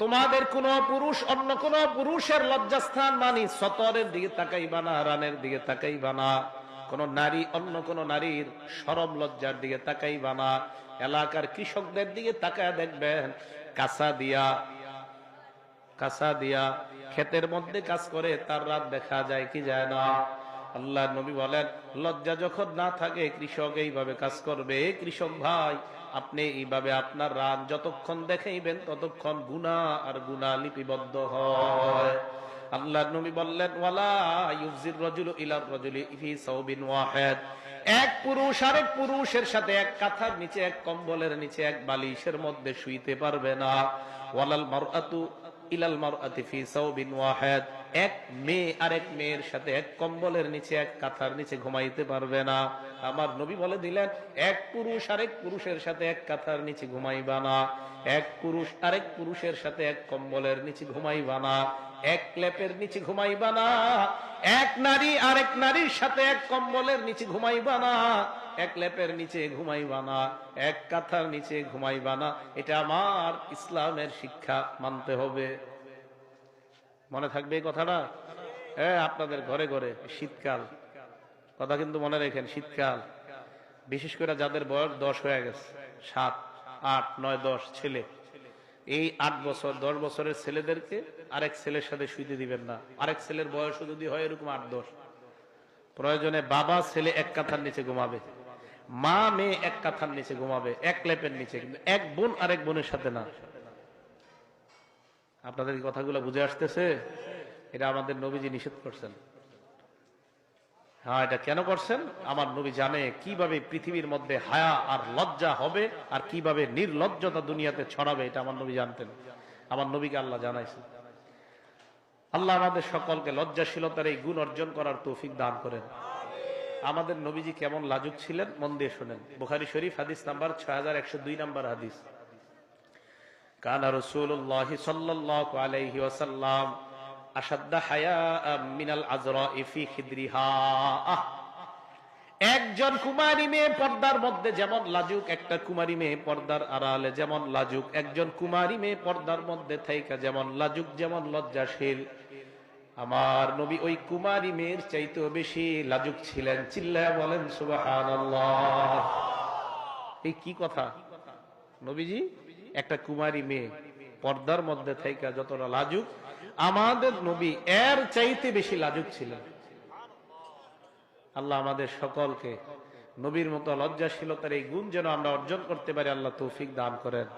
তোমাদের কোন পুরুষ অন্য কোন পুরুষের লজ্জাস্থান মানি সতরের দিকে তাকাইবা না, রানের দিকে তাকাইবা না, কোন নারী অন্য কোন নারীর শরম লজ্জার দিকে তাকাইবা না। এলাকার কৃষকদের দিকে তাকায় দেখবেন কাঁচা দিয়া ক্ষেতের মধ্যে কাজ করে, তার রাত দেখা যায় কি যায় না। আল্লাহ নবী বলেন, লজ্জা যখন না থাকে কৃষক এইভাবে কাজ করবে। কৃষক ভাই, আপনি এইভাবে আপনার রাত যতক্ষণ দেখাইবেন ততক্ষণ গুনাহ আর গুনাহ লিপিবদ্ধ হয়। আল্লাহ নবী বললেন, ওয়ালা ইউজির রাজুলু ইলা রাজুলি ফি সাওবিন ওয়াহিদ, এক পুরুষ আরেক পুরুষের সাথে এক কাঁথার নিচে, এক কম্বলের নিচে, এক বালিশের মধ্যে শুইতে পারবে না। ওয়ালাল মারআতু ইলাল মারআতি ফি সাওবিন ওয়াহিদ, এক মেয়ে আরেক মেয়ের সাথে এক কম্বলের নিচে, এক কাঁথার নিচে ঘুমাইতে পারবে না। আমার নবী বলে দিলেন, এক পুরুষ আরেক পুরুষের সাথে এক কাঁথার নিচে ঘুমাইবা না, এক পুরুষ আরেক পুরুষের সাথে এক কম্বলের নিচে ঘুমাইবা না, এক লেপের নিচে ঘুমাইবা না, এক নারী আরেক নারীর সাথে এক কম্বলের নিচে ঘুমাইবা না, এক লেপের নিচে ঘুমাইবা না, এক কাঁথার নিচে ঘুমাইবা না। এটা আমার ইসলামের শিক্ষা, মানতে হবে। মনে থাকবে এই কথাটা? আপনাদের ঘরে ঘরে শীতকাল, কথা কিন্তু মনে রাখেন, শীতকাল বিশেষ করে যাদের বয়স 10 হয়ে গেছে, 7, 8, 9, 10 ছেলে, এই 8 বছর 10 বছরের ছেলেদেরকে আরেক ছেলের সাথে শুইতে দিবেন না। আরেক ছেলের বয়স যদি হয় এরকম 8-10, প্রয়োজনে বাবা ছেলে এক কাঁথার নিচে ঘুমাবে, মা মেয়ে এক কাঁথার নিচে ঘুমাবে, এক লেপের নিচে, কিন্তু এক বোন আরেক বোনের সাথে না। আপনাদের এই কথাগুলো বুঝে আসতেছে? এটা আমাদের নবীজি নিষেধ করছেন। হ্যাঁ, এটা কেন করছেন? আমার নবী জানে কিভাবে পৃথিবীর মধ্যে হায়া আর লজ্জা হবে, আর কিভাবে নির্লজ্জতা দুনিয়াতে ছড়াবে। এটা আমার নবী জানতেন, আমার নবীকে আল্লাহ জানাইছেন। আল্লাহ আমাদের সকলকে লজ্জাশীলতার এই গুণ অর্জন করার তৌফিক দান করেন। আমাদের নবীজি কেমন লাজুক ছিলেন, মন দিয়ে শোনেন। বুখারী শরীফ হাদিস নাম্বার 6102 নাম্বার হাদিস। কানা রাসূলুল্লাহ সাল্লাল্লাহু আলাইহি ওয়াসাল্লাম আশাদ্দা হায়াআম মিনাল আযরা'i ফি খিদরিহা। একজন কুমারী মেয়ে পর্দার মধ্যে যেমন লাজুক, একটা কুমারী মেয়ে পর্দার আড়ালে যেমন লাজুক, একজন কুমারী মেয়ে পর্দার মধ্যে থাইকা যেমন লাজুক, যেমন লজ্জাশীল, আমার নবী ওই কুমারী মেয়ের চাইতেও বেশি লাজুক ছিলেন। চিল্লায়া বলেন সুবহানাল্লাহ। এই কি কথা? নবীজি একটা কুমারী মেয়ে পর্দার মধ্যে থাইকা যতটা লাজুক, আমাদের নবী এর চাইতে বেশি লাজুক ছিলেন। আল্লাহ আমাদের সকলকে নবীর মতো লজ্জাশীলতার এই গুণ যেন আমরা অর্জন করতে পারি, আল্লাহ তৌফিক দান করেন।